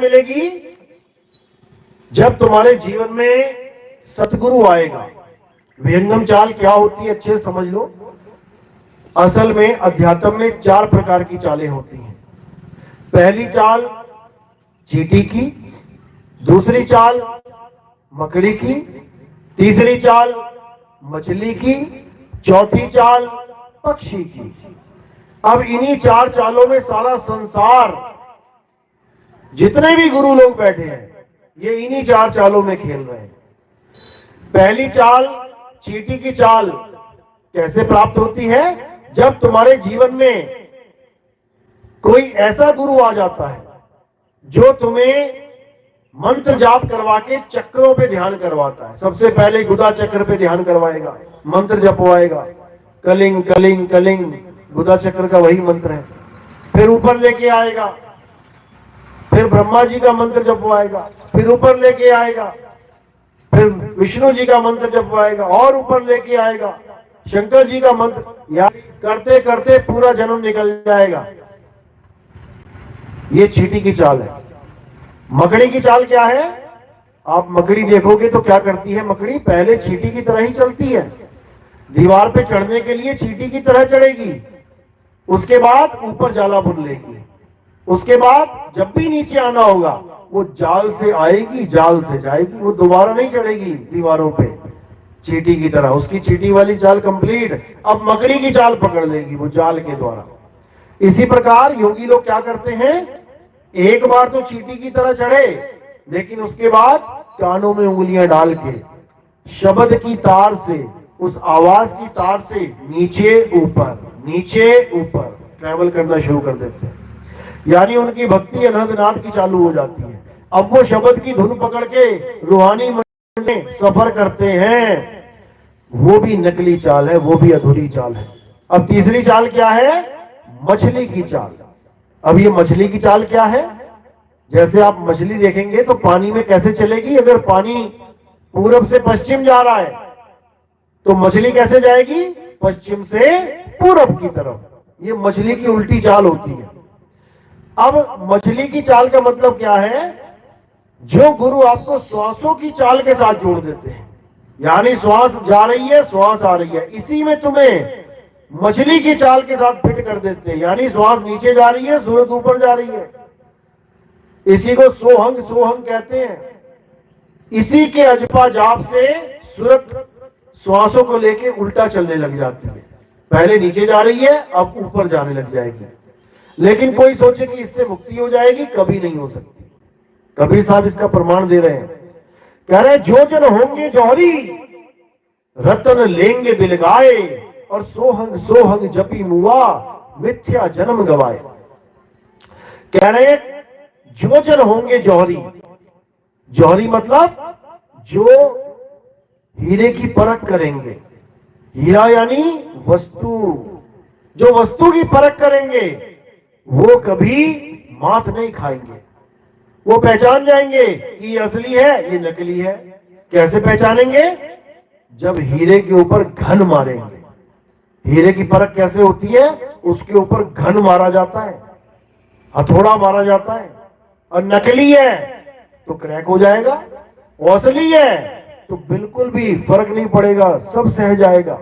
मिलेगी? जब तुम्हारे जीवन में सतगुरु आएगा। विहंगम चाल क्या होती है अच्छे से समझ लो। असल में अध्यात्म में 4 प्रकार की चालें होती हैं। पहली चाल चींटी की, दूसरी चाल मकड़ी की, तीसरी चाल मछली की, चौथी चाल पक्षी की। अब इन्हीं 4 चालों में सारा संसार, जितने भी गुरु लोग बैठे हैं, ये इन्हीं 4 चालों में खेल रहे हैं। पहली चाल चींटी की चाल कैसे प्राप्त होती है? जब तुम्हारे जीवन में कोई ऐसा गुरु आ जाता है जो तुम्हें मंत्र जाप करवा के चक्रों पे ध्यान करवाता है। सबसे पहले गुदा चक्र पे ध्यान करवाएगा, मंत्र जपवाएगा, कलिंग कलिंग कलिंग, गुदा चक्र का वही मंत्र है। फिर ऊपर लेके आएगा, फिर ब्रह्मा जी का मंत्र जपवाएगा, फिर ऊपर लेके आएगा, फिर विष्णु जी का मंत्र जपवाएगा और ऊपर लेके आएगा शंकर जी का मंत्र। या करते करते पूरा जन्म निकल जाएगा। ये चींटी की चाल है। मकड़ी की चाल क्या है? आप मकड़ी देखोगे तो क्या करती है मकड़ी? पहले चींटी की तरह ही चलती है। दीवार पे चढ़ने के लिए चींटी की तरह चढ़ेगी, उसके बाद ऊपर जाला बुन लेगी, उसके बाद जब भी नीचे आना होगा वो जाल से आएगी, जाल से जाएगी, वो दोबारा नहीं चढ़ेगी दीवारों पे चींटी की तरह। उसकी चींटी वाली चाल कंप्लीट। अब मकड़ी की चाल पकड़ लेगी वो जाल के द्वारा। इसी प्रकार योगी लोग क्या करते हैं, एक बार तो चींटी की तरह चढ़े, लेकिन उसके बाद कानों में उंगलियां डाल के शब्द की तार से, उस आवाज की तार से नीचे ऊपर ट्रैवल करना शुरू कर देते हैं। यानी उनकी भक्ति अनंतनाथ की चालू हो जाती है। अब वो शब्द की धुन पकड़ के रूहानी मन में सफर करते हैं। वो भी नकली चाल है, वो भी अधूरी चाल है। अब तीसरी चाल क्या है? मछली की चाल। अब ये मछली की चाल क्या है? जैसे आप मछली देखेंगे तो पानी में कैसे चलेगी? अगर पानी पूरब से पश्चिम जा रहा है तो मछली कैसे जाएगी? पश्चिम से पूरब की तरफ। ये मछली की उल्टी चाल होती है। अब मछली की चाल का मतलब क्या है? जो गुरु आपको श्वासों की चाल के साथ जोड़ देते हैं, यानी श्वास जा रही है, श्वास आ रही है, इसी में तुम्हें मछली की चाल के साथ फिट कर देते हैं। यानी श्वास नीचे जा रही है, सूरत ऊपर जा रही है। इसी को सोहंग सोहंग कहते हैं। इसी के अजपा जाप से सूरत श्वासों को लेके उल्टा चलने लग जाती है। पहले नीचे जा रही है, अब ऊपर जाने लग जाएगी। लेकिन कोई सोचे कि इससे मुक्ति हो जाएगी, कभी नहीं हो सकती। कबीर साहब इसका प्रमाण दे रहे हैं। कह रहे जो जन होंगे जौहरी, रतन लेंगे बिलगाए, और सोहंग सोहंग जपी मुआ, मिथ्या जन्म गवाए। कह रहे जो जन होंगे जौहरी, जौहरी मतलब जो हीरे की परख करेंगे। हीरा यानी वस्तु। जो वस्तु की परख करेंगे वो कभी मात नहीं खाएंगे। वो पहचान जाएंगे कि ये असली है, ये नकली है। कैसे पहचानेंगे? जब हीरे के ऊपर घन मारेंगे। हीरे की परख कैसे होती है? उसके ऊपर घन मारा जाता है, हथौड़ा मारा जाता है। और नकली है तो क्रैक हो जाएगा, असली है तो बिल्कुल भी फर्क नहीं पड़ेगा, सब सह जाएगा।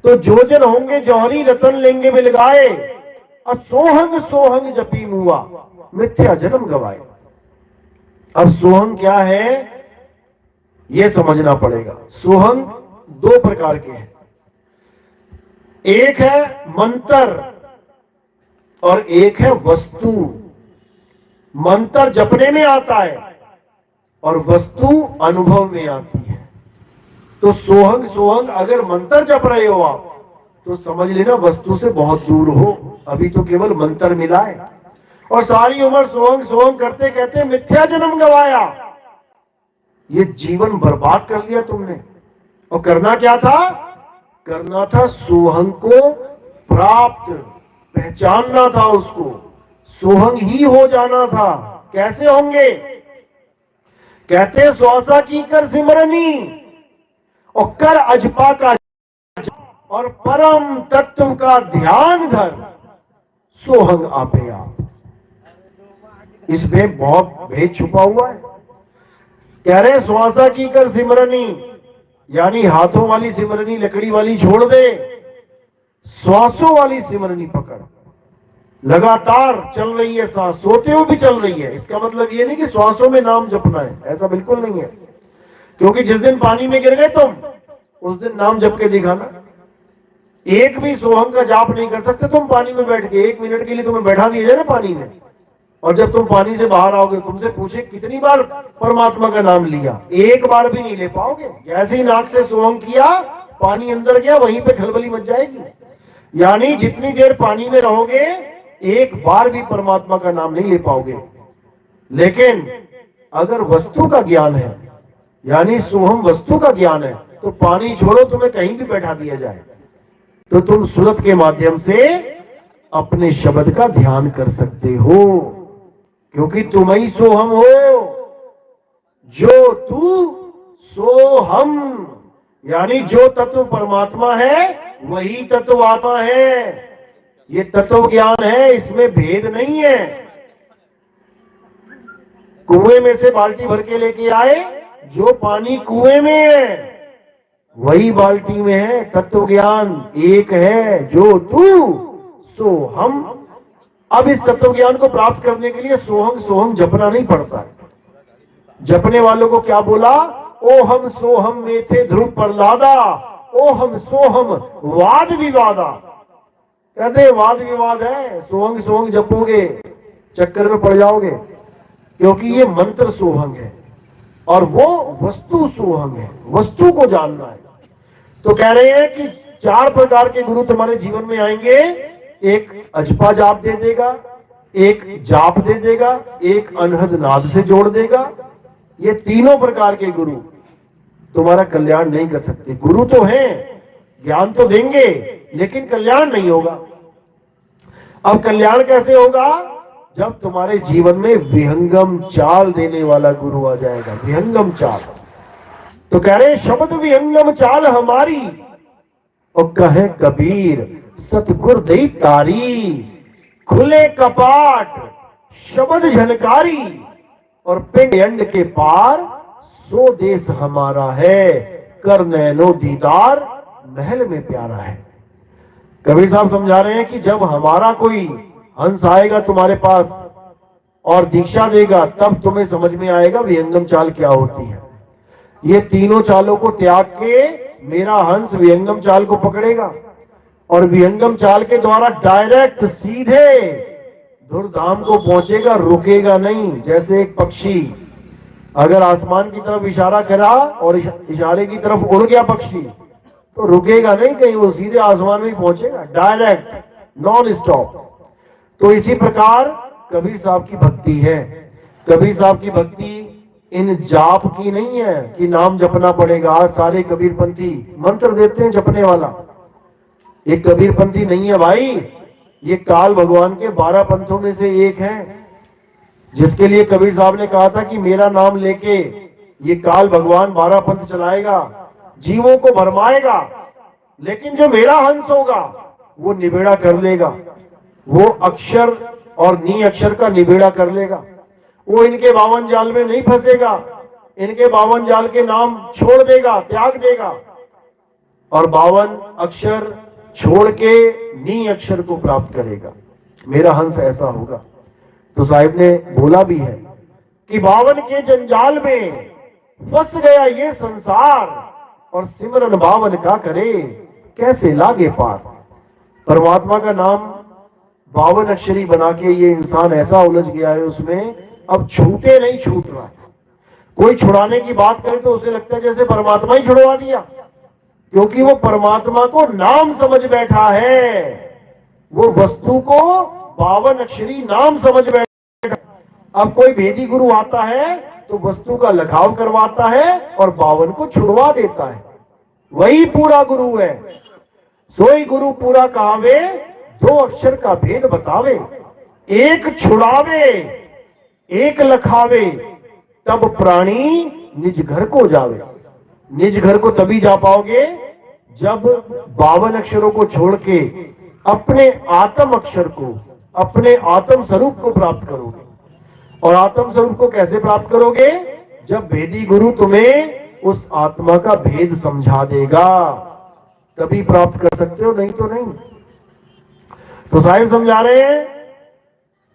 तो जो जन होंगे जौहरी, रतन लेंगे बिलगाए, और सोहंग सोहंग जपी मुआ, मिथ्या जन्म गवाए। अब सोहंग क्या है यह समझना पड़ेगा। सोहंग 2 प्रकार के हैं। एक है मंत्र और एक है वस्तु। मंत्र जपने में आता है और वस्तु अनुभव में आती है। तो सोहंग सोहंग, अगर मंत्र जप रहे हो आप तो समझ लेना वस्तु से बहुत दूर हो। अभी तो केवल मंत्र मिला है और सारी उम्र सोहंग सोहंग करते कहते मिथ्या जन्म गवाया। ये जीवन बर्बाद कर लिया तुमने। और करना क्या था? करना था सोहंग को प्राप्त, पहचानना था उसको, सोहंग ही हो जाना था। कैसे होंगे? कहते श्वासा की कर सिमरनी, और कर अजपा का, और परम तत्व का ध्यान धर, सोहंग आपे आप। इसमें बहुत भेद छुपा हुआ है। कह रहे श्वासा की कर सिमरनी, यानी हाथों वाली सिमरनी लकड़ी वाली छोड़ दे, श्वासों वाली सिमरनी पकड़। लगातार चल रही है सांस, सोते हुए भी चल रही है। इसका मतलब ये नहीं कि श्वासों में नाम जपना है, ऐसा बिल्कुल नहीं है। क्योंकि जिस दिन पानी में गिर गए तुम, उस दिन नाम जप के दिखाना। एक भी सोहम का जाप नहीं कर सकते तुम पानी में बैठ के। 1 मिनट के लिए तुम्हें बैठा दिया जाए ना पानी में, और जब तुम पानी से बाहर आओगे तुमसे पूछे कितनी बार परमात्मा का नाम लिया, एक बार भी नहीं ले पाओगे। जैसे ही नाक से सोहम किया, पानी अंदर गया, वहीं पे खलबली मच जाएगी। यानी जितनी देर पानी में रहोगे, एक बार भी परमात्मा का नाम नहीं ले पाओगे। लेकिन अगर वस्तु का ज्ञान है, यानी सोहम वस्तु का ज्ञान है, तो पानी छोड़ो, तुम्हें कहीं भी बैठा दिया जाए तो तुम सूरत के माध्यम से अपने शब्द का ध्यान कर सकते हो। क्योंकि तुम ही सोहम हो, जो तू सो हम, यानी जो तत्व परमात्मा है वही तत्व आत्मा है। ये तत्व ज्ञान है, इसमें भेद नहीं है। कुएं में से बाल्टी भर के लेके आए, जो पानी कुएं में है वही बाल्टी में है। तत्व ज्ञान एक है, जो तू सो हम। अब इस तत्व ज्ञान को प्राप्त करने के लिए सोहम सोहम जपना नहीं पड़ता है। जपने वालों को क्या बोला? ओ हम सोहम में थे ध्रुव प्रहलादा, ओ हम सोहम वाद विवादा। कहते वाद विवाद है, सोहंग सोहंग जपोगे चक्कर में पड़ जाओगे। क्योंकि ये मंत्र सोहंग है और वो वस्तु सोहंग है, वस्तु को जानना है। तो कह रहे हैं कि 4 प्रकार के गुरु तुम्हारे जीवन में आएंगे। एक अजपा जाप दे देगा, एक जाप दे देगा, एक अनहद नाद से जोड़ देगा। ये तीनों प्रकार के गुरु तुम्हारा कल्याण नहीं कर सकते। गुरु तो हैं, ज्ञान तो देंगे, लेकिन कल्याण नहीं होगा। अब कल्याण कैसे होगा? जब तुम्हारे जीवन में विहंगम चाल देने वाला गुरु आ जाएगा। विहंगम चाल, तो कह रहे शब्द विहंगम चाल हमारी, और कहे कबीर सतगुर दई तारी। खुले कपाट शब्द झनकारी, और पिंड अंड के पार सो देश हमारा है। कर नैनो दीदार महल में प्यारा है। कबीर साहब समझा रहे हैं कि जब हमारा कोई हंस आएगा तुम्हारे पास और दीक्षा देगा, तब तुम्हें समझ में आएगा विहंगम चाल क्या होती है। ये तीनों चालों को त्याग के मेरा हंस विहंगम चाल को पकड़ेगा, और विहंगम चाल के द्वारा डायरेक्ट सीधे धुरधाम को पहुंचेगा, रुकेगा नहीं। जैसे एक पक्षी अगर आसमान की तरफ इशारा करा और इशारे की तरफ उड़ गया पक्षी, तो रुकेगा नहीं कहीं, वो सीधे आसमान में पहुंचेगा, डायरेक्ट, नॉन स्टॉप। तो इसी प्रकार कबीर साहब की भक्ति है। कबीर साहब की भक्ति इन जाप की नहीं है कि नाम जपना पड़ेगा। आज सारे कबीरपंथी मंत्र देते हैं जपने वाला, ये कबीरपंथी नहीं है भाई। ये काल भगवान के 12 पंथों में से एक है, जिसके लिए कबीर साहब ने कहा था कि मेरा नाम लेके ये काल भगवान 12 पंथ चलाएगा, जीवों को भरमाएगा, लेकिन जो मेरा हंस होगा वो निबेड़ा कर लेगा। वो अक्षर और नी अक्षर का निबेड़ा कर लेगा। वो इनके 52 जाल में नहीं फंसेगा, इनके 52 जाल के नाम छोड़ देगा, त्याग देगा, और 52 अक्षर छोड़ के नी अक्षर को प्राप्त करेगा। मेरा हंस ऐसा होगा। तो साहिब ने बोला भी है कि 52 के जंजाल में फंस गया ये संसार, और सिमरन 52 का करे कैसे लागे पार। परमात्मा का नाम 52 अक्षरी बना के ये इंसान ऐसा उलझ गया है उसमें, अब छूटे नहीं छूट रहा है। कोई छुड़ाने की बात करे तो उसे लगता है जैसे परमात्मा ही छुड़वा दिया, क्योंकि वो परमात्मा को नाम समझ बैठा है। वो वस्तु को 52 अक्षरी नाम समझ बैठा। अब कोई भेदी गुरु आता है तो वस्तु का लखाव करवाता है और 52 को छुड़वा देता है। वही पूरा गुरु है। सोई गुरु पूरा कहावे, 2 अक्षर का भेद बतावे। एक छुड़ावे एक लखावे, तब प्राणी निज घर को जावे। निज घर को तभी जा पाओगे जब 52 अक्षरों को छोड़ के अपने आत्म अक्षर को, अपने आत्म स्वरूप को प्राप्त करोगे। और आत्म स्वरूप को कैसे प्राप्त करोगे? जब वेदी गुरु तुम्हें उस आत्मा का भेद समझा देगा, तभी प्राप्त कर सकते हो, नहीं तो नहीं। तो साहिब समझा रहे हैं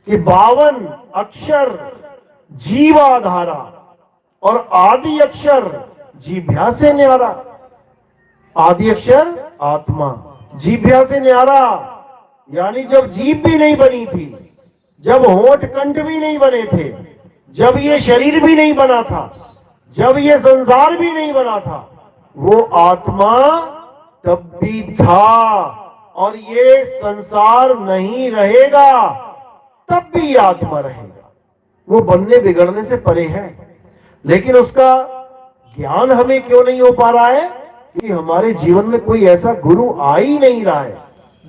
कि 52 अक्षर जीवाधारा और आदि अक्षर जीभ्या से न्यारा। आदि अक्षर आत्मा, जीभ्या से न्यारा, यानी जब जीभ भी नहीं बनी थी, जब होठ कंठ भी नहीं बने थे, जब ये शरीर भी नहीं बना था, जब ये संसार भी नहीं बना था, वो आत्मा तब भी था। और ये संसार नहीं रहेगा तब भी ये आत्मा रहेगा। वो बनने बिगड़ने से परे है। लेकिन उसका ज्ञान हमें क्यों नहीं हो पा रहा है? कि हमारे जीवन में कोई ऐसा गुरु आ ही नहीं रहा है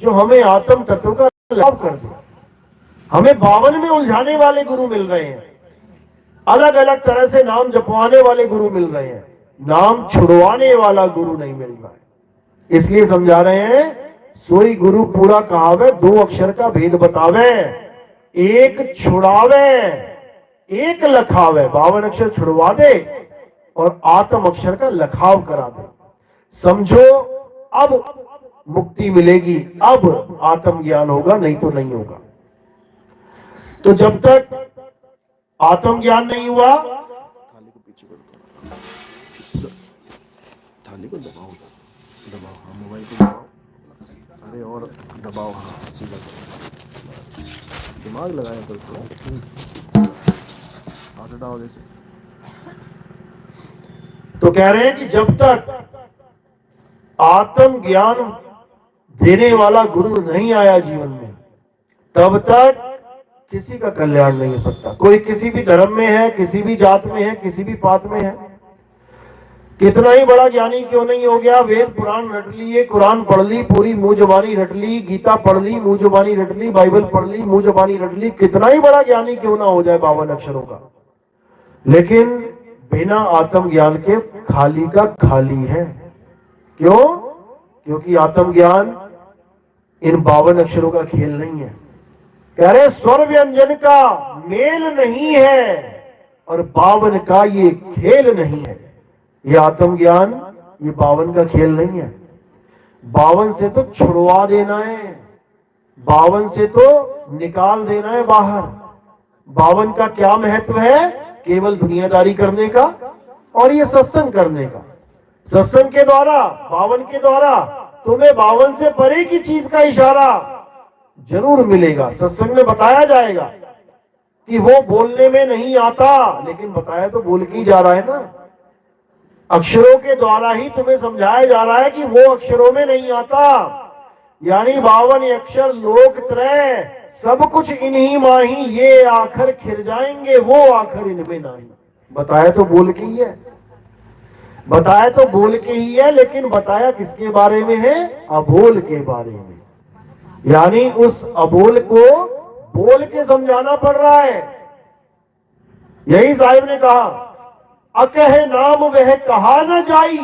जो हमें आत्म तत्व का लाभ कर दे। हमें 52 में उलझाने वाले गुरु मिल रहे हैं, अलग अलग तरह से नाम जपवाने वाले गुरु मिल रहे हैं, नाम छुड़वाने वाला गुरु नहीं मिल रहा है। इसलिए समझा रहे हैं, सोई गुरु पूरा कहावे, 2 अक्षर का भेद बतावे, एक छुड़ावे एक लखावे। 52 अक्षर छुड़वा दे और आत्म अक्षर का लखाव करा दे। समझो, अब मुक्ति मिलेगी, अब आत्म ज्ञान होगा, नहीं तो नहीं होगा। तो जब तक आत्म ज्ञान नहीं हुआ, थाली को पीछे कर दो, थाली को दबाओ दबाओ, हाँ मोबाइल को दबाओ, अरे और दबाओ, हाँ सीधा दिमाग लगाए तो थोड़ा हाथ हटाओ जैसे। तो कह रहे हैं कि जब तक आत्म ज्ञान देने वाला गुरु नहीं आया जीवन में, तब तक किसी का कल्याण नहीं हो सकता। कोई किसी भी धर्म में है, किसी भी जात में है, किसी भी पात में है, कितना ही बड़ा ज्ञानी क्यों नहीं हो गया, वेद पुराण रट लिए, कुरान पढ़ ली, पूरी मुंह जुबानी रट ली, गीता पढ़ ली, मुंह जुबानी रट ली, बाइबल पढ़ ली, मुंह जुबानी रट ली, कितना ही बड़ा ज्ञानी क्यों ना हो जाए 52 अक्षरों का, लेकिन बिना आत्म ज्ञान के खाली का खाली है। क्यों? क्योंकि आत्म ज्ञान इन 52 अक्षरों का खेल नहीं है। कह रहे स्वर व्यंजन का मेल नहीं है और 52 का ये खेल नहीं है। ये आत्म ज्ञान, ये 52 का खेल नहीं है। 52 से तो छुड़वा देना है, 52 से तो निकाल देना है बाहर। 52 का क्या महत्व है? केवल दुनियादारी करने का और ये सत्संग करने का। सत्संग के द्वारा, 52 के द्वारा तुम्हें 52 से परे की चीज का इशारा जरूर मिलेगा। सत्संग में बताया जाएगा कि वो बोलने में नहीं आता, लेकिन बताया तो बोल के ही जा रहा है ना। अक्षरों के द्वारा ही तुम्हें समझाया जा रहा है कि वो अक्षरों में नहीं आता। यानी 52 अक्षर लोक त्रय सब कुछ इन्हीं माही, ये आखर खिर जाएंगे, वो आखर इनमें नहीं। बताया तो बोल के ही है, बताया तो बोल के ही है, लेकिन बताया किसके बारे में है? अबोल के बारे में। यानी उस अबोल को बोल के समझाना पड़ रहा है। यही साहिब ने कहा, अकह नाम वह कहा न जाई,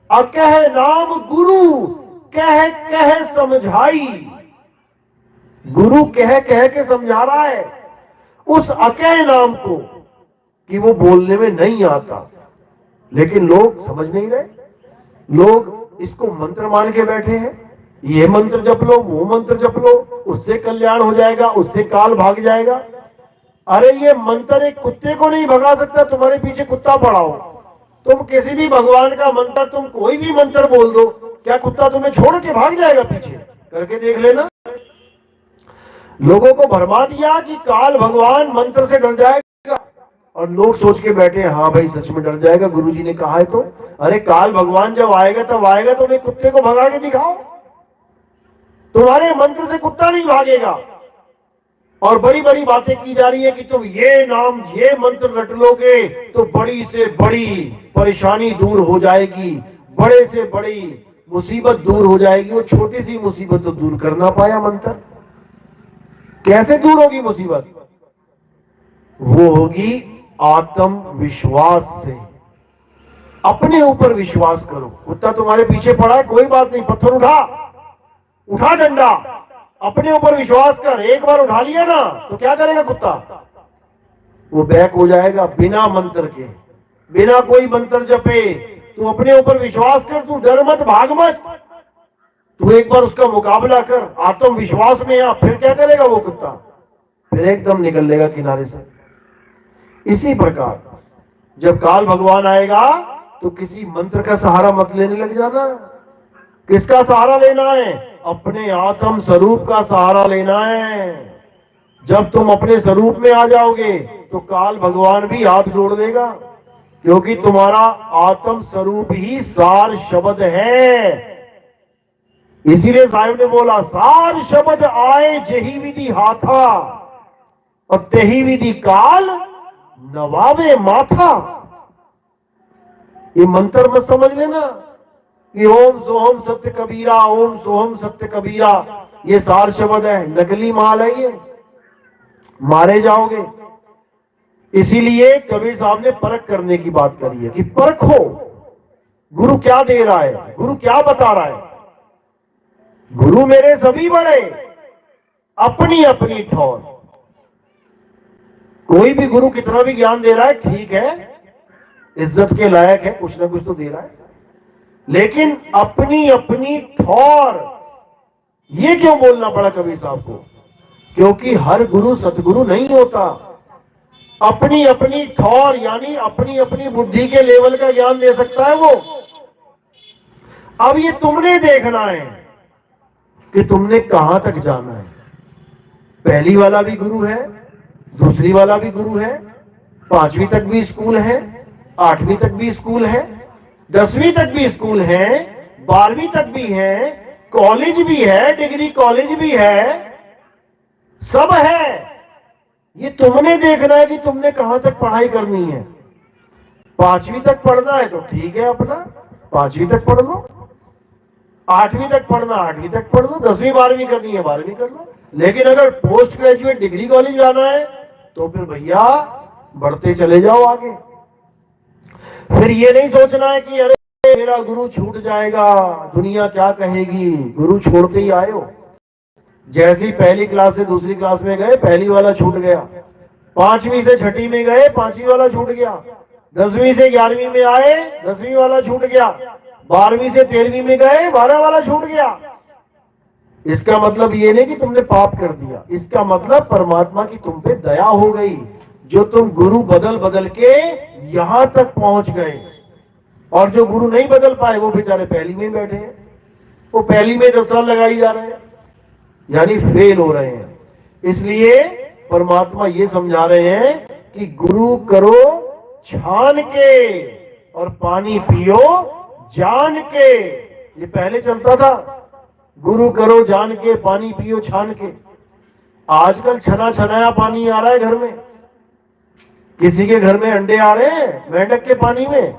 अकह नाम गुरु कह कह समझाई। गुरु कह कह के समझा रहा है उस अकह नाम को कि वो बोलने में नहीं आता, लेकिन लोग समझ नहीं रहे। लोग इसको मंत्र मान के बैठे हैं, ये मंत्र जप लो, वो मंत्र जप लो, उससे कल्याण हो जाएगा, उससे काल भाग जाएगा। अरे ये मंत्र एक कुत्ते को नहीं भगा सकता, तुम्हारे पीछे कुत्ता पड़ा हो। तुम किसी भी भगवान का मंत्र, तुम कोई भी मंत्र बोल दो, क्या कुत्ता तुम्हें छोड़ के भाग जाएगा? पीछे करके देख लेना। लोगों को भरमा दिया कि काल भगवान मंत्र से डर जाएगा, और लोग सोच के बैठे हाँ भाई सच में डर जाएगा, गुरुजी ने कहा है तो। अरे काल भगवान जब आएगा तब आएगा, तो मैं कुत्ते को भगा के दिखाओ। तुम्हारे मंत्र से कुत्ता नहीं भागेगा। और बड़ी बड़ी बातें की जा रही है कि तुम ये नाम, ये मंत्र रट लोगे तो बड़ी से बड़ी परेशानी दूर हो जाएगी, बड़े से बड़ी मुसीबत दूर हो जाएगी। वो छोटी सी मुसीबत तो दूर कर ना पाया मंत्र। कैसे दूर होगी मुसीबत? वो होगी आत्म विश्वास से। अपने ऊपर विश्वास करो। कुत्ता तुम्हारे पीछे पड़ा है, कोई बात नहीं, पत्थर उठा डंडा, अपने ऊपर विश्वास कर। एक बार उठा लिया ना तो क्या करेगा कुत्ता? वो बैक हो जाएगा बिना मंत्र के, बिना कोई मंत्र जपे। तू अपने ऊपर विश्वास कर, तू डर मत, भाग मत। तू एक बार उसका मुकाबला कर, आत्मविश्वास में आ, फिर क्या करेगा वो कुत्ता, फिर एकदम निकल लेगा किनारे से। इसी प्रकार जब काल भगवान आएगा तो किसी मंत्र का सहारा मत लेने लग जाना। किसका सहारा लेना है? अपने आत्म स्वरूप का सहारा लेना है। जब तुम अपने स्वरूप में आ जाओगे तो काल भगवान भी हाथ जोड़ देगा, क्योंकि तुम्हारा आत्म स्वरूप ही सार शब्द है। इसीलिए साहिब ने बोला, सार शब्द आए जही विधि हाथा और तेही विधि काल नवावे माथा। ये मंत्र मत समझ लेना कि ओम सोहम सत्य कबीरा, ओम सोहम सत्य कबीरा, ये सार शब्द है, नकली माल है ये, मारे जाओगे। इसीलिए कबीर साहब ने परख करने की बात करी है कि परखो गुरु क्या दे रहा है, गुरु क्या बता रहा है। गुरु मेरे सभी बड़े, अपनी अपनी ठौर। कोई भी गुरु कितना भी ज्ञान दे रहा है ठीक है, इज्जत के लायक है, कुछ ना कुछ तो दे रहा है, लेकिन अपनी अपनी ठौर। ये क्यों बोलना पड़ा कबीर साहब को? क्योंकि हर गुरु सतगुरु नहीं होता। अपनी अपनी ठौर यानी अपनी अपनी बुद्धि के लेवल का ज्ञान दे सकता है वो। अब ये तुमने देखना है कि तुमने कहां तक जाना है। पहली वाला भी गुरु है, दूसरी वाला भी गुरु है, 5वीं तक भी स्कूल है, 8वीं तक भी स्कूल है, 10वीं तक भी स्कूल है, 12वीं तक भी है, कॉलेज भी है, डिग्री कॉलेज भी है, सब है। ये तुमने देखना है कि तुमने कहां तक पढ़ाई करनी है। 5वीं तक पढ़ना है तो ठीक है, अपना 5वीं तक पढ़ लो, 8वीं तक पढ़ना 8वीं तक पढ़ लो, 10वीं 12वीं करनी है 12वीं कर लो। लेकिन अगर पोस्ट ग्रेजुएट डिग्री कॉलेज जाना है तो फिर भैया बढ़ते चले जाओ आगे। फिर ये नहीं सोचना है कि अरे मेरा गुरु छूट जाएगा, दुनिया क्या कहेगी। गुरु छोड़ते ही आए हो। जैसे ही पहली क्लास से दूसरी क्लास में गए, पहली वाला छूट गया, 5वीं से 6वीं में गए, 5वीं वाला छूट गया, 10वीं से 11वीं में आए, 10वीं वाला छूट गया, 12वीं से 13वीं में गए, 12 वाला छूट गया। इसका मतलब ये नहीं कि तुमने पाप कर दिया, इसका मतलब परमात्मा की तुम पे दया हो गई, जो तुम गुरु बदल बदल के यहां तक पहुंच गए। और जो गुरु नहीं बदल पाए वो बेचारे पहली में बैठे हैं, वो पहली में 10 साल लगाई जा रहे हैं, यानी फेल हो रहे हैं। इसलिए परमात्मा ये समझा रहे हैं कि गुरु करो छान के और पानी पियो जान के। ये पहले चलता था, गुरु करो जान के, पानी पियो छान के। आजकल छना छनाया पानी आ रहा है घर में। किसी के घर में अंडे आ रहे हैं मेंढक के पानी में,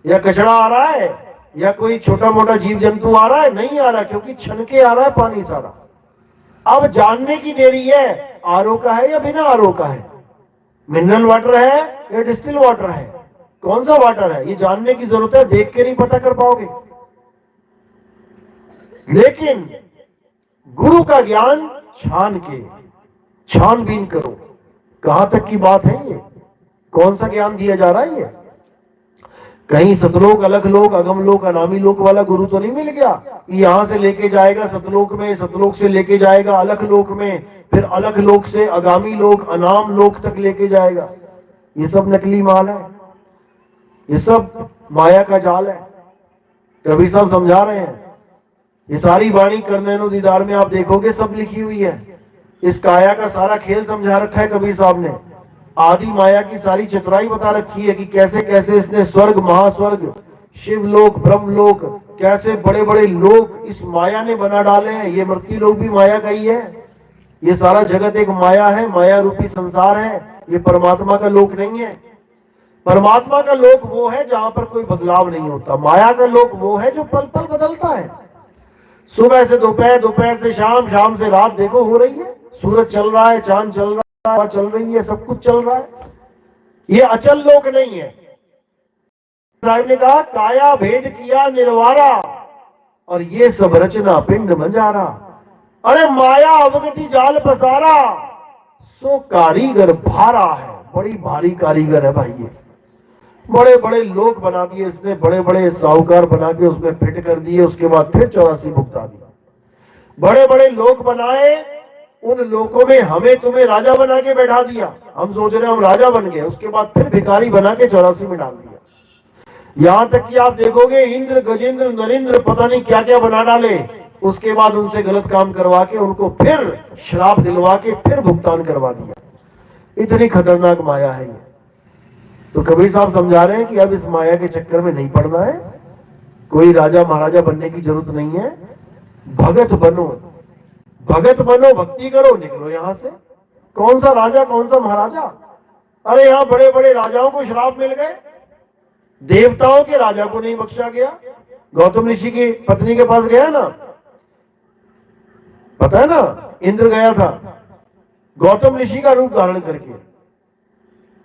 या कचड़ा आ रहा है, या कोई छोटा मोटा जीव जंतु आ रहा है, नहीं आ रहा, क्योंकि छन के आ रहा है पानी सारा। अब जानने की देरी है, आरओ का है या बिना आरओ का है, मिनरल वाटर है या डिस्टिल वाटर है, कौन सा वाटर है, ये जानने की जरूरत है। देख के नहीं पता कर पाओगे। लेकिन गुरु का ज्ञान छान के, छानबीन करो। कहां तक की बात है ये? कौन सा ज्ञान दिया जा रहा है ये? कहीं सतलोक, अलग लोक, अगम लोक, अनामी लोक वाला गुरु तो नहीं मिल गया? यहां से लेके जाएगा सतलोक में, सतलोक से लेके जाएगा अलग लोक में, फिर अलग लोक से आगामी लोक, अनाम लोक तक लेके जाएगा। ये सब नकली माल है, ये सब माया का जाल है। कबीर साहब समझा रहे हैं। ये सारी वाणी करनैनो दीदार में आप देखोगे सब लिखी हुई है। इस काया का सारा खेल समझा रखा है कबीर साहब ने। आदि माया की सारी चतुराई बता रखी है कि कैसे कैसे इसने स्वर्ग, महास्वर्ग, शिवलोक, ब्रह्मलोक, कैसे बड़े बड़े लोक इस माया ने बना डाले हैं। ये मृत्यु लोक भी माया का ही है। ये सारा जगत एक माया है, माया रूपी संसार है। ये परमात्मा का लोक नहीं है। परमात्मा का लोक वो है जहां पर कोई बदलाव नहीं होता। माया का लोक वो है जो पल पल बदलता है। सुबह से दोपहर, दोपहर से शाम, शाम से रात देखो हो रही है। सूरज चल रहा है, चांद चल रहा है, हवा चल रही है, सब कुछ चल रहा है। ये अचल लोक नहीं है। साहब ने कहा काया भेद किया निर्वारा और ये सब रचना पिंड मंजारा। अरे माया अवगति जाल पसारा, सो कारीगर भारा है। बड़ी भारी कारीगर है भाई ये। बड़े बड़े लोग बना दिए इसने, बड़े बड़े साहूकार बना के उसमें फिट कर दिए, उसके बाद फिर 84 भुगता दिया। बड़े बड़े लोग बनाए, उन लोगों में हमें तुम्हें राजा बना के बैठा दिया। हम सोच रहे हम राजा बन गए, उसके बाद फिर भिखारी बना के 84 में डाल दिया। यहां तक कि आप देखोगे इंद्र गजेंद्र नरेंद्र पता नहीं क्या क्या बना डाले, उसके बाद उनसे गलत काम करवा के उनको फिर श्राप दिलवा के फिर भुगतान करवा दिया। इतनी खतरनाक माया है ये। तो कबीर साहब समझा रहे हैं कि अब इस माया के चक्कर में नहीं पड़ना है, कोई राजा महाराजा बनने की जरूरत नहीं है। भगत बनो, भगत बनो, भक्ति करो, निकलो यहां से। कौन सा राजा कौन सा महाराजा? अरे यहां बड़े बड़े राजाओं को श्राप मिल गए, देवताओं के राजा को नहीं बख्शा गया। गौतम ऋषि की पत्नी के पास गया ना, पता है ना, इंद्र गया था गौतम ऋषि का रूप धारण करके।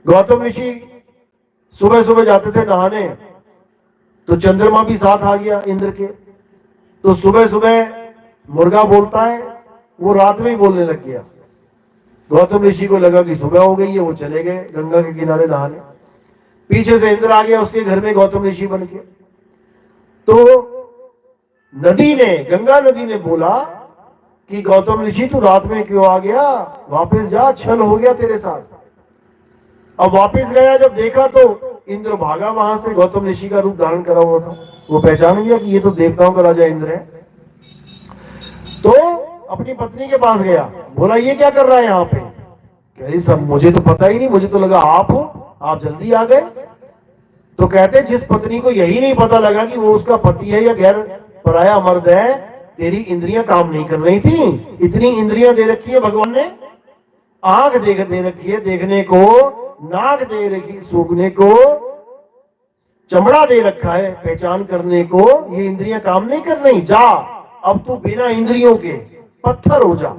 गौतम ऋषि सुबह सुबह जाते थे नहाने, तो चंद्रमा भी साथ आ गया इंद्र के। तो सुबह सुबह मुर्गा बोलता है, वो रात में ही बोलने लग गया। गौतम ऋषि को लगा कि सुबह हो गई है, वो चले गए गंगा के किनारे नहाने। पीछे से इंद्र आ गया उसके घर में गौतम ऋषि बन के। तो नदी ने, गंगा नदी ने बोला कि गौतम ऋषि तू रात में क्यों आ गया, वापस जा, छल हो गया तेरे साथ। अब वापस गया, जब देखा तो इंद्र भागा वहां से, गौतम ऋषि का रूप धारण करा हुआ था। वो पहचान गया कि ये तो देवताओं का राजा इंद्र है। तो अपनी पत्नी के पास गया, बोला ये क्या कर रहा है यहाँ पे? कह रही सब मुझे तो पता ही नहीं, मुझे तो लगा आप हो, आप जल्दी आ गए। तो कहते जिस पत्नी को यही नहीं पता लगा कि वो उसका पति है या गैर पराया मर्द है, तेरी इंद्रियां काम नहीं कर रही थी। इतनी इंद्रियां दे रखी है भगवान ने, आंख दे रखी है देखने को, नाक दे रखी सूंघने को, चमड़ा दे रखा है पहचान करने को, ये इंद्रियां काम नहीं कर रही। जा अब तू बिना इंद्रियों के पत्थर हो जा।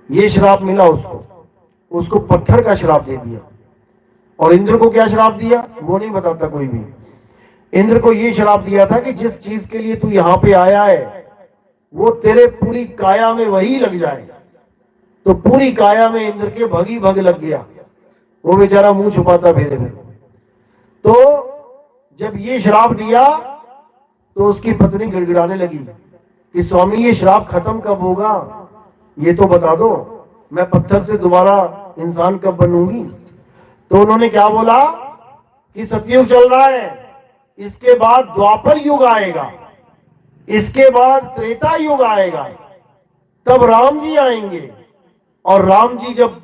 ये श्राप मिला उसको, उसको पत्थर का श्राप दे दिया। और इंद्र को क्या श्राप दिया वो नहीं बताता कोई भी। इंद्र को ये श्राप दिया था कि जिस चीज के लिए तू यहां पे आया है वो तेरे पूरी काया में वही लग जाए। तो पूरी काया में इंद्र के भगी भग लग गया, वो बेचारा मुंह छुपाता फिरे। तो जब ये श्राप दिया तो उसकी पत्नी गिड़गिड़ाने लगी कि स्वामी ये श्राप खत्म कब होगा, ये तो बता दो, मैं पत्थर से दोबारा इंसान कब बनूंगी। तो उन्होंने क्या बोला कि सतयुग चल रहा है, इसके बाद द्वापर युग आएगा, इसके बाद त्रेता युग आएगा, तब राम जी आएंगे। और राम जी जब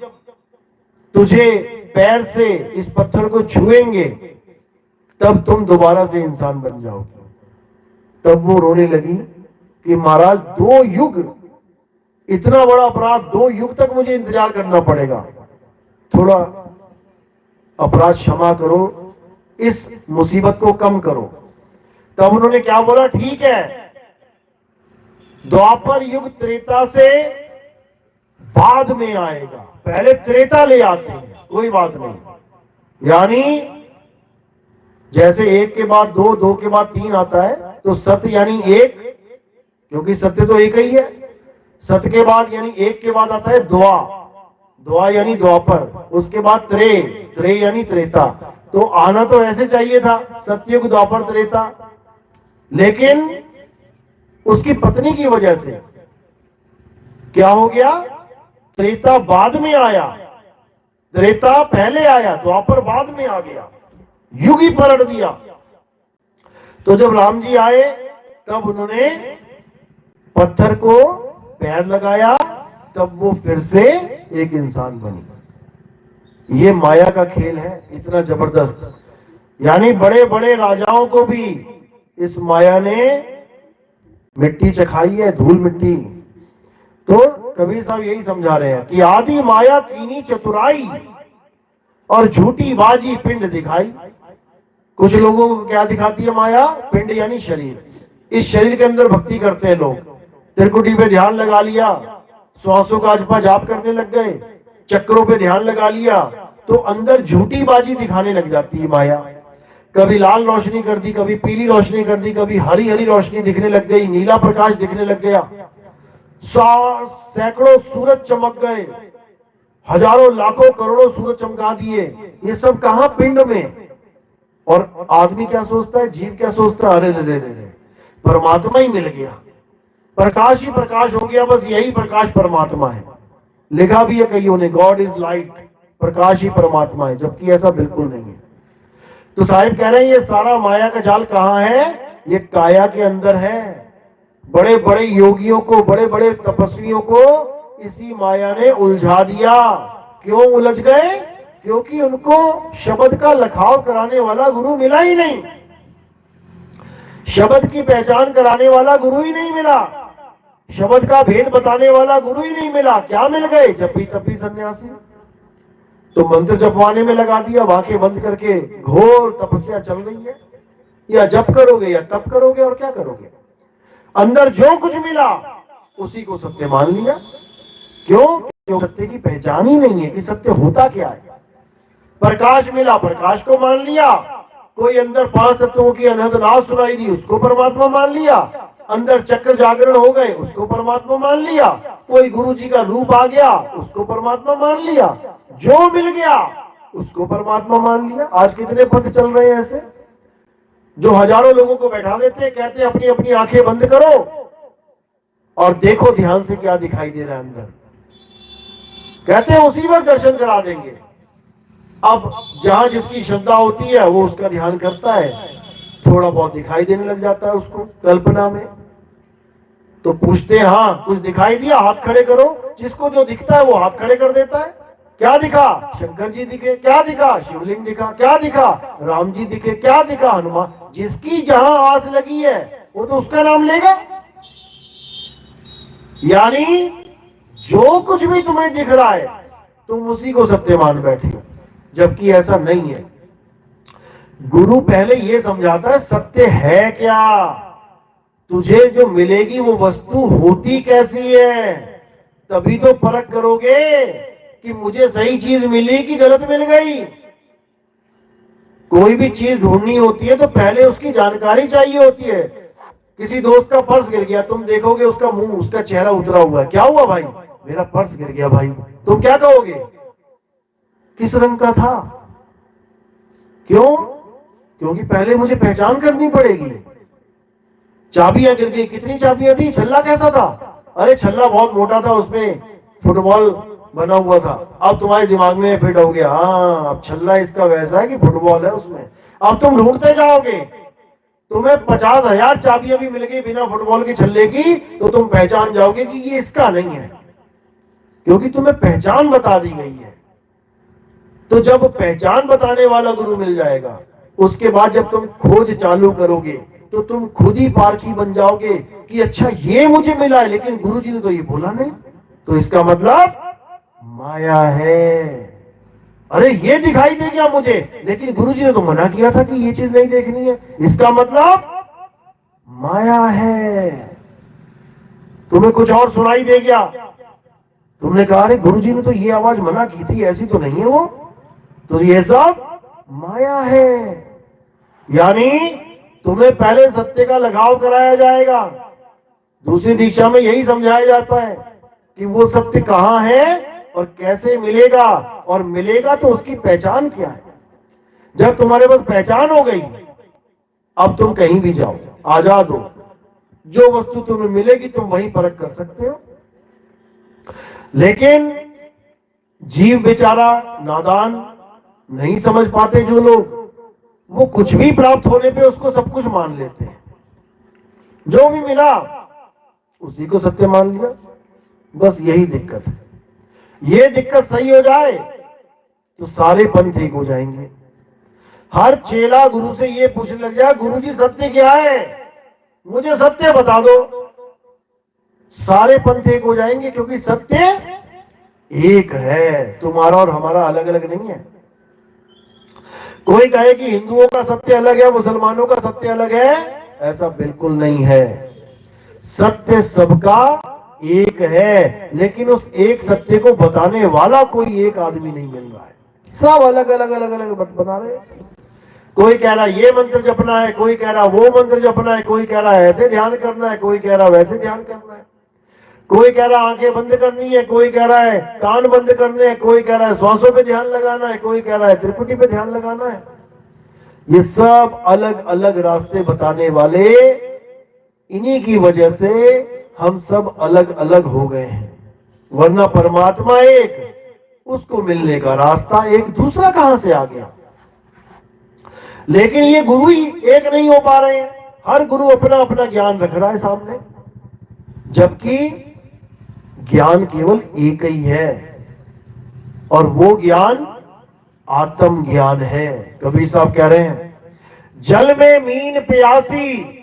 तुझे पैर से इस पत्थर को छुएंगे तब तुम दोबारा से इंसान बन जाओगे। तब वो रोने लगी कि महाराज 2 युग, इतना बड़ा अपराध 2 युग तक मुझे इंतजार करना पड़ेगा, थोड़ा अपराध क्षमा करो, इस मुसीबत को कम करो। तब उन्होंने क्या बोला, ठीक है द्वापर युग त्रेता से बाद में आएगा, पहले त्रेता ले आते हैं, कोई बात नहीं। यानी जैसे 1 के बाद 2, 2 के बाद 3 आता है, तो सत्य यानी 1, क्योंकि सत्य तो एक ही है। सत्य के बाद यानी 1 के बाद आता है द्वा, द्वा यानी द्वापर, उसके बाद त्रे, त्रे यानी त्रेता। तो आना तो ऐसे चाहिए था सत्ययुग द्वापर त्रेता, लेकिन उसकी पत्नी की वजह से क्या हो गया, त्रेता बाद में आया, त्रेता पहले आया, द्वापर बाद में आ गया, युग ही पलट दिया। तो जब राम जी आए तब उन्होंने पत्थर को पैर लगाया, तब वो फिर से एक इंसान बनी। ये माया का खेल है इतना जबरदस्त। यानी बड़े बड़े राजाओं को भी इस माया ने मिट्टी चखाई है, धूल मिट्टी। तो कबीर साहब यही समझा रहे हैं कि आदि माया कीनी चतुराई और झूठी बाजी पिंड दिखाई। कुछ लोगों को क्या दिखाती है माया, पिंड यानी शरीर। इस शरीर के अंदर भक्ति करते हैं लोग, त्रिकुटी पे ध्यान लगा लिया, श्वासों का जपा जाप करने लग गए, चक्रों पे ध्यान लगा लिया, तो अंदर झूठी बाजी दिखाने लग जाती है माया। कभी लाल रोशनी कर दी, कभी पीली रोशनी कर दी, कभी हरी हरी रोशनी दिखने लग गई, नीला प्रकाश दिखने लग गया, सैकड़ों सूरज चमक गए, हजारों लाखों करोड़ों सूरज चमका दिए, ये सब कहां? पिंड में। और आदमी क्या सोचता है, जीव क्या सोचता है? अरे रे रे रे, परमात्मा ही मिल गया, प्रकाश ही प्रकाश हो गया, बस यही प्रकाश परमात्मा है। लिखा भी है कईयों ने, गॉड इज लाइट, प्रकाश ही परमात्मा है, जबकि ऐसा बिल्कुल नहीं है। तो साहिब कह रहे हैं ये सारा माया का जाल कहां है? ये काया के अंदर है। बड़े बड़े योगियों को, बड़े बड़े तपस्वियों को इसी माया ने उलझा दिया। क्यों उलझ गए? क्योंकि उनको शब्द का लखाव कराने वाला गुरु मिला ही नहीं, शब्द की पहचान कराने वाला गुरु ही नहीं मिला, शब्द का भेद बताने वाला गुरु ही नहीं मिला। क्या मिल गए? जप्पी तप्पी सन्यासी। तो मंत्र जपवाने में लगा दिया, आंखें बंद करके घोर तपस्या चल रही है, या जप करोगे या तप करोगे, और क्या करोगे? अंदर जो कुछ मिला उसी को सत्य मान लिया। क्यों? क्यों? सत्य की पहचान ही नहीं है कि सत्य होता क्या है। प्रकाश मिला, प्रकाश को मान लिया। कोई अंदर 5 तत्वों की अनहद नाद सुनाई दी, उसको परमात्मा मान लिया। अंदर चक्र जागरण हो गए, उसको परमात्मा मान लिया। कोई गुरु जी का रूप आ गया, उसको परमात्मा मान लिया। जो मिल गया उसको परमात्मा मान लिया। आज कितने पंथ चल रहे हैं ऐसे, जो हजारों लोगों को बैठा देते हैं, कहते हैं अपनी अपनी आंखें बंद करो और देखो ध्यान से क्या दिखाई दे रहा है अंदर, कहते हैं उसी वक्त दर्शन करा देंगे। अब जहां जिसकी श्रद्धा होती है वो उसका ध्यान करता है, थोड़ा बहुत दिखाई देने लग जाता है उसको कल्पना में, तो पूछते हैं हाँ कुछ दिखाई दिया, हाथ खड़े करो। जिसको जो दिखता है वो हाथ खड़े कर देता है। क्या दिखा? शंकर जी दिखे। क्या दिखा? शिवलिंग दिखा। क्या दिखा? राम जी दिखे। क्या दिखा? हनुमान। जिसकी जहां आस लगी है वो तो उसका नाम लेगा। यानी जो कुछ भी तुम्हें दिख रहा है तुम उसी को सत्य मान बैठे हो, जबकि ऐसा नहीं है। गुरु पहले ये समझाता है सत्य है क्या, तुझे जो मिलेगी वो वस्तु होती कैसी है, तभी तो परख करोगे कि मुझे सही चीज मिली कि गलत मिल गई। कोई भी चीज ढूंढनी होती है तो पहले उसकी जानकारी चाहिए होती है। किसी दोस्त का पर्स गिर गया, तुम देखोगे उसका मुंह, उसका चेहरा उतरा हुआ है, क्या हुआ भाई? मेरा पर्स गिर गया भाई। तुम क्या कहोगे? किस रंग का था? क्यों? क्योंकि पहले मुझे पहचान करनी पड़ेगी। चाबियां गिर गई, कितनी चाबियां थी? छल्ला कैसा था? अरे छल्ला बहुत मोटा था, उसमें फुटबॉल बना हुआ था। अब तुम्हारे दिमाग में फिट हो गया, हाँ अब छल्ला इसका वैसा है कि फुटबॉल है उसमें। अब तुम ढूंढते जाओगे, तुम्हें 50,000 चाबियां भी मिल गई बिना फुटबॉल के छल्ले की, तो तुम पहचान जाओगे कि ये इसका नहीं है, क्योंकि तुम्हें पहचान बता दी गई है। तो जब पहचान बताने वाला गुरु मिल जाएगा, उसके बाद जब तुम खोज चालू करोगे तो तुम खुद ही पारखी बन जाओगे कि अच्छा ये मुझे मिला है, लेकिन गुरु जी ने तो ये बोला नहीं, तो इसका मतलब माया है। अरे ये दिखाई दे गया मुझे, लेकिन गुरु जी ने तो मना किया था कि ये चीज नहीं देखनी है, इसका मतलब माया है। तुम्हें कुछ और सुनाई दे गया, तुमने कहा अरे गुरु जी ने तो ये आवाज मना की थी, ऐसी तो नहीं है वो, तो ये सब माया है। यानी तुम्हें पहले सत्य का लगाव कराया जाएगा। दूसरी दीक्षा में यही समझाया जाता है कि वो सत्य कहां है और कैसे मिलेगा, और मिलेगा तो उसकी पहचान क्या है। जब तुम्हारे पास पहचान हो गई, अब तुम कहीं भी जाओ, आजाद हो, जो वस्तु तुम्हें मिलेगी तुम वहीं परख कर सकते हो। लेकिन जीव बेचारा नादान, नहीं समझ पाते जो लोग, वो कुछ भी प्राप्त होने पे उसको सब कुछ मान लेते हैं। जो भी मिला उसी को सत्य मान लिया, बस यही दिक्कत है। ये दिक्कत सही हो जाए तो सारे पंथ ठीक हो जाएंगे। हर चेला गुरु से ये पूछने लग जाए गुरु जी सत्य क्या है, मुझे सत्य बता दो, सारे पंथ एक हो जाएंगे, क्योंकि सत्य एक है, तुम्हारा और हमारा अलग अलग नहीं है। कोई कहे कि हिंदुओं का सत्य अलग है, मुसलमानों का सत्य अलग है, ऐसा बिल्कुल नहीं है। सत्य सबका एक है, लेकिन उस एक सत्य को बताने वाला कोई एक आदमी नहीं मिल रहा है, सब अलग अलग अलग अलग बता रहे हैं। कोई कह रहा है ये मंत्र जपना है, कोई कह रहा वो मंत्र जपना है, कोई कह रहा है ऐसे ध्यान करना है, कोई कह रहा वैसे ध्यान करना है। कोई कह रहा है आंखें बंद करनी है, कोई कह रहा है कान बंद करने हैं, कोई कह रहा है श्वासों पे ध्यान लगाना है, कोई कह रहा है त्रिपुटी पे ध्यान लगाना है। ये सब अलग अलग रास्ते बताने वाले, इन्हीं की वजह से हम सब अलग अलग हो गए हैं। वरना परमात्मा एक, उसको मिलने का रास्ता एक, दूसरा कहां से आ गया। लेकिन ये गुरु ही एक नहीं हो पा रहे हैं, हर गुरु अपना अपना ज्ञान रख रहा है सामने, जबकि ज्ञान केवल एक ही है, और वो ज्ञान आत्म ज्ञान है। कबीर साहब कह रहे हैं, जल में मीन प्यासी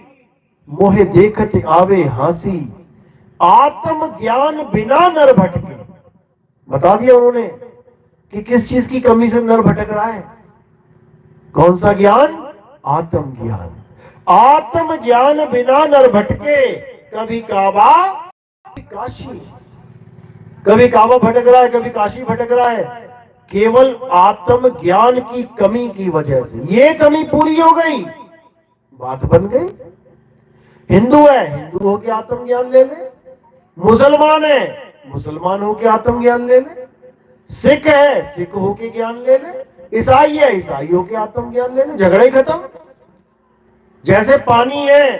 मोहे देखत आवे हासी, आत्म ज्ञान बिना नर भटके। बता दिया उन्होंने कि किस चीज की कमी से नर भटक रहा है। कौन सा ज्ञान? आत्म ज्ञान। आत्म ज्ञान बिना नर भटके, कभी काबा कभी काशी। कभी काबा भटक रहा है, कभी काशी भटक रहा है, केवल आत्म ज्ञान की कमी की वजह से। ये कमी पूरी हो गई, बात बन गई। हिंदू है, हिंदू होके आत्म ज्ञान ले ले। मुसलमान है, मुसलमान होके आत्म ज्ञान ले ले। सिख है, सिख होके ज्ञान ले ले। ईसाई है, ईसाई होके आत्म ज्ञान ले ले। झगड़ा ही खत्म। जैसे पानी है,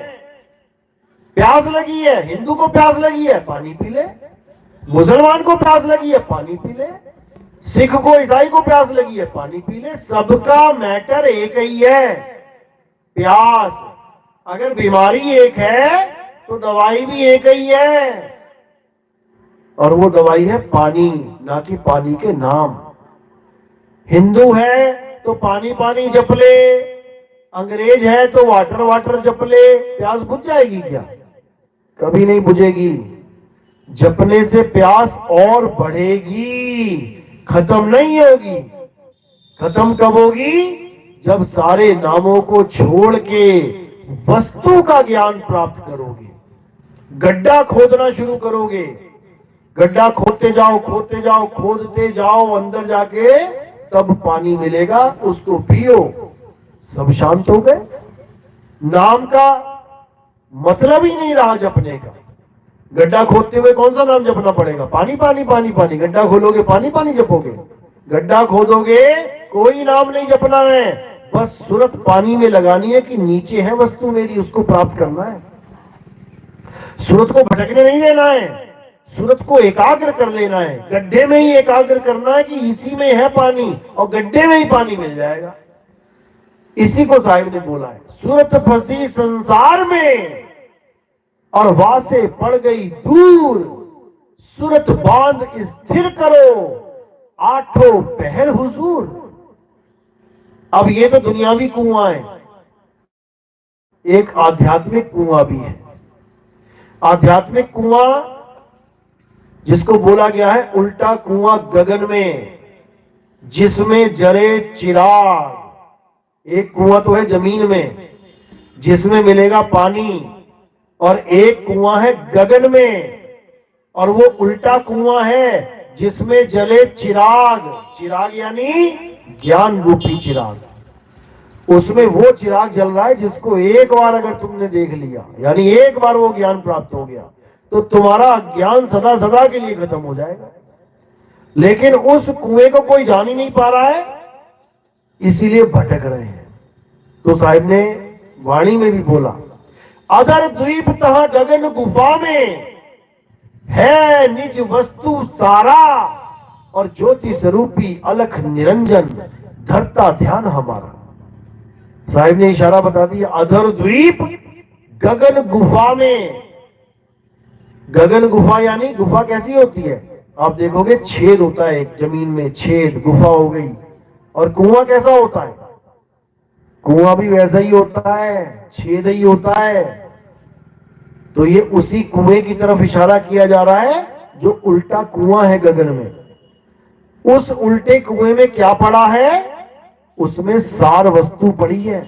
प्यास लगी है, हिंदू को प्यास लगी है, पानी पी ले। मुसलमान को प्यास लगी है, पानी पी ले। सिख को, ईसाई को प्यास लगी है, पानी पी ले। सबका मैटर एक ही है, प्यास। अगर बीमारी एक है तो दवाई भी एक ही है, और वो दवाई है पानी, ना कि पानी के नाम। हिंदू है तो पानी पानी जप ले, अंग्रेज है तो वाटर वाटर जप ले। प्यास बुझ जाएगी क्या? कभी नहीं बुझेगी। जपने से प्यास और बढ़ेगी, खत्म नहीं होगी। खत्म कब होगी? जब सारे नामों को छोड़ के वस्तु का ज्ञान प्राप्त करोगे, गड्ढा खोदना शुरू करोगे। गड्ढा खोदते जाओ, खोदते जाओ, खोदते जाओ, अंदर जाके तब पानी मिलेगा, उसको पियो। सब शांत हो गए। नाम का मतलब ही नहीं रहा जपने का। गड्ढा खोदते हुए कौन सा नाम जपना पड़ेगा? पानी पानी पानी पानी। गड्ढा खोलोगे, पानी पानी जपोगे। गड्ढा खोदोगे, कोई नाम नहीं जपना है, बस सूरत पानी में लगानी है कि नीचे है वस्तु मेरी, उसको प्राप्त करना है। सूरत को भटकने नहीं देना है, सूरत को एकाग्र कर लेना है। गड्ढे में ही एकाग्र करना है कि इसी में है पानी, और गड्ढे में ही पानी मिल जाएगा। इसी को साहिब ने बोला है, सूरत फंसी संसार में और वासे पड़ गई दूर, सूरत बांध स्थिर करो, आठों पहर हुजूर। अब ये तो दुनियावी कुआं है, एक आध्यात्मिक कुआं भी है। आध्यात्मिक कुआं जिसको बोला गया है उल्टा कुआं गगन में, जिसमें जरे चिराग। एक कुआं तो है जमीन में जिसमें मिलेगा पानी, और एक कुआं है गगन में, और वो उल्टा कुआं है जिसमें जले चिराग। चिराग यानी ज्ञान रूपी चिराग। उसमें वो चिराग जल रहा है जिसको एक बार अगर तुमने देख लिया, यानी एक बार वो ज्ञान प्राप्त हो गया, तो तुम्हारा ज्ञान सदा सदा के लिए खत्म हो जाएगा। लेकिन उस कुएं को कोई जान ही नहीं पा रहा है, इसीलिए भटक रहे हैं। तो साहिब ने वाणी में भी बोला, अधर द्वीप तह गगन गुफा में है निज वस्तु सारा, और ज्योति स्वरूपी अलख निरंजन धरता ध्यान हमारा। साहिब ने इशारा बता दिया, अधर द्वीप गगन गुफा में। गगन गुफा यानी गुफा कैसी होती है? आप देखोगे छेद होता है, एक जमीन में छेद, गुफा हो गई। और कुआं कैसा होता है? कुआं भी वैसा ही होता है, छेद ही होता है। तो ये उसी कुएं की तरफ इशारा किया जा रहा है जो उल्टा कुआं है गगन में। उस उल्टे कुएं में क्या पड़ा है? उसमें सार वस्तु पड़ी है।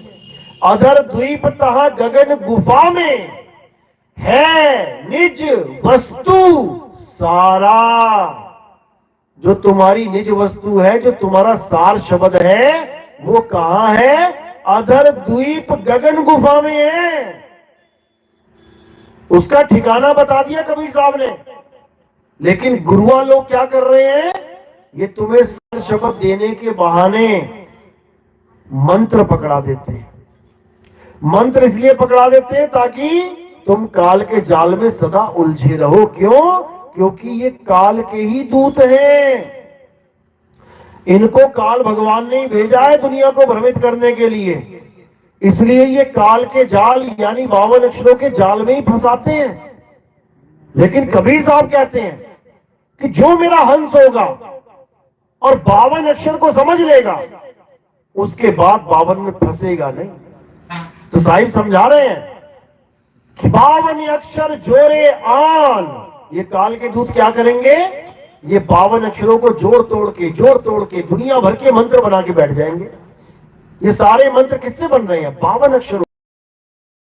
अधर द्वीप तह गगन गुफा में है निज वस्तु सारा। जो तुम्हारी निज वस्तु है, जो तुम्हारा सार शब्द है, वो कहां है? अधर द्वीप गगन गुफा में है। उसका ठिकाना बता दिया कबीर साहब ने। लेकिन गुरुआ लोग क्या कर रहे हैं, ये तुम्हें सर शपथ देने के बहाने मंत्र पकड़ा देते हैं। मंत्र इसलिए पकड़ा देते हैं ताकि तुम काल के जाल में सदा उलझे रहो। क्यों? क्योंकि ये काल के ही दूत हैं। इनको काल भगवान ने ही भेजा है दुनिया को भ्रमित करने के लिए, इसलिए ये काल के जाल यानी 52 अक्षरों के जाल में ही फंसाते हैं। लेकिन कबीर साहब कहते हैं कि जो मेरा हंस होगा और 52 अक्षर को समझ लेगा, उसके बाद 52 में फंसेगा नहीं। तो साहिब समझा रहे हैं कि 52 अक्षर जोड़े आन, ये काल के दूत क्या करेंगे, ये 52 अक्षरों को जोड़ तोड़ के दुनिया भर के मंत्र बना के बैठ जाएंगे। ये सारे मंत्र किससे बन रहे हैं? 52 अक्षरों